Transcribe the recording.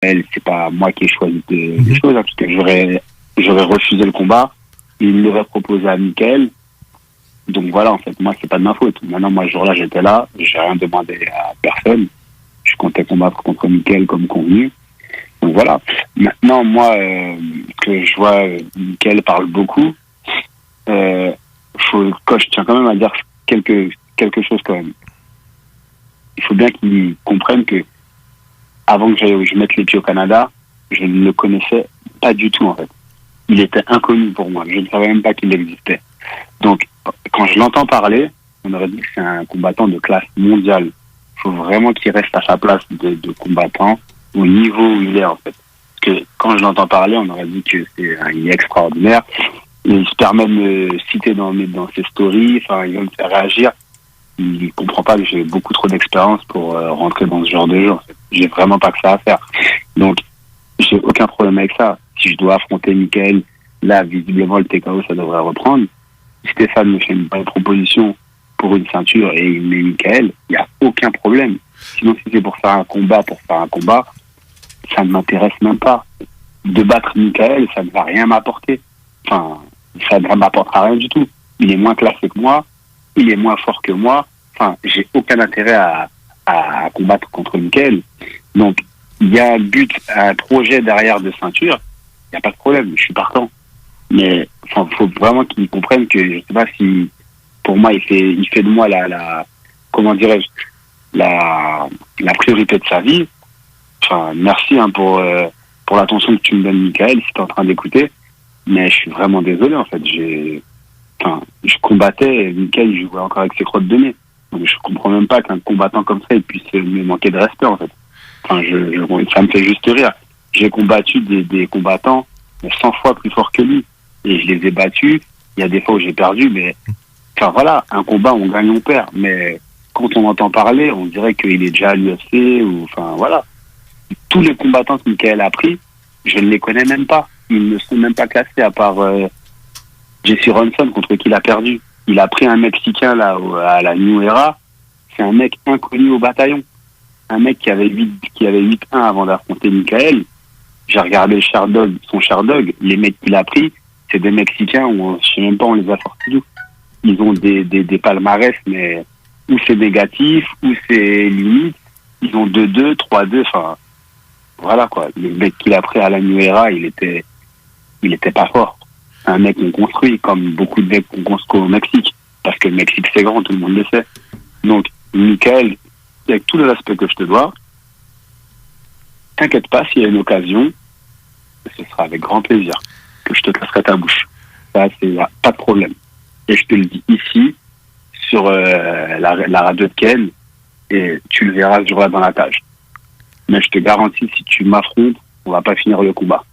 c'est pas moi qui ai choisi des choses, hein, parce que j'aurais refusé le combat. Il l'aurait proposé à Mickaël. Donc voilà, en fait, moi, c'est pas de ma faute. Maintenant, moi, ce jour-là, j'étais là, j'ai rien demandé à personne. Je comptais combattre contre Mickaël comme convenu. Donc voilà. Maintenant, moi, que je vois Mickaël parle beaucoup, je tiens quand même à dire quelque chose quand même. Il faut bien qu'il comprenne que avant que je mette les pieds au Canada, je ne le connaissais pas du tout, en fait. Il était inconnu pour moi. Je ne savais même pas qu'il existait. Donc, quand je l'entends parler, on aurait dit que c'est un combattant de classe mondiale. Il faut vraiment qu'il reste à sa place de combattant au niveau où il est, en fait. Parce que quand je l'entends parler, on aurait dit que il est extraordinaire. Et il se permet de me citer dans ses stories. Enfin, il va me faire réagir. Il comprend pas que j'ai beaucoup trop d'expérience pour rentrer dans ce genre de jeu, en fait. J'ai vraiment pas que ça à faire. Donc, j'ai aucun problème avec ça. Si je dois affronter Mickaël, là, visiblement, le TKO, ça devrait reprendre. Si Stéphane me fait une bonne proposition pour une ceinture et il met Mickaël, il n'y a aucun problème. Sinon, si c'est pour faire un combat, ça ne m'intéresse même pas. De battre Mickaël, ça ne va rien m'apporter. Enfin, ça ne m'apportera rien du tout. Il est moins classé que moi, il est moins fort que moi. Enfin, j'ai aucun intérêt à combattre contre Mickaël. Donc, il y a un but, un projet derrière de ceinture, il n'y a pas de problème, je suis partant. Mais enfin, faut vraiment qu'ils comprennent que je sais pas si, pour moi, il fait de moi comment dirais-je, la priorité de sa vie. Enfin, merci pour l'attention que tu me donnes, Mickaël, si tu es en train d'écouter. Mais je suis vraiment désolé, en fait. Je combattais, et Mickaël, il jouait encore avec ses crottes de nez. Donc, je comprends même pas qu'un combattant comme ça, il puisse me manquer de respect, en fait. Enfin, ça me fait juste rire. J'ai combattu des combattants 100 fois plus forts que lui. Et je les ai battus. Il y a des fois où j'ai perdu, mais enfin voilà, un combat, on gagne, on perd. Mais quand on entend parler, on dirait qu'il est déjà à l'UFC ou enfin voilà. Tous les combattants que Mickaël a pris, je ne les connais même pas. Ils ne sont même pas classés à part Jesse Ronson contre qui il a perdu. Il a pris un Mexicain là à la New Era. C'est un mec inconnu au bataillon. Un mec qui avait 8-1 avant d'affronter Mickaël. J'ai regardé son Sherdog. Les mecs qu'il a pris, c'est des Mexicains où je sais même pas on les a sortis d'où. Ils ont des palmarès, mais où c'est négatif, où c'est limite. Ils ont 2-2, 3-2, enfin voilà quoi. Le mec qu'il a pris à la New Era, il était pas fort. Un mec qu'on construit, comme beaucoup de mecs qu'on construit au Mexique. Parce que le Mexique c'est grand, tout le monde le sait. Donc, Mickaël, avec tout le respect que je te dois, t'inquiète pas, s'il y a une occasion, ce sera avec grand plaisir que je te casserai ta bouche. Ça, c'est pas de problème. Et je te le dis ici, sur la radio de Ken, et tu le verras ce jour-là dans la cage. Mais je te garantis, si tu m'affrontes, on va pas finir le combat.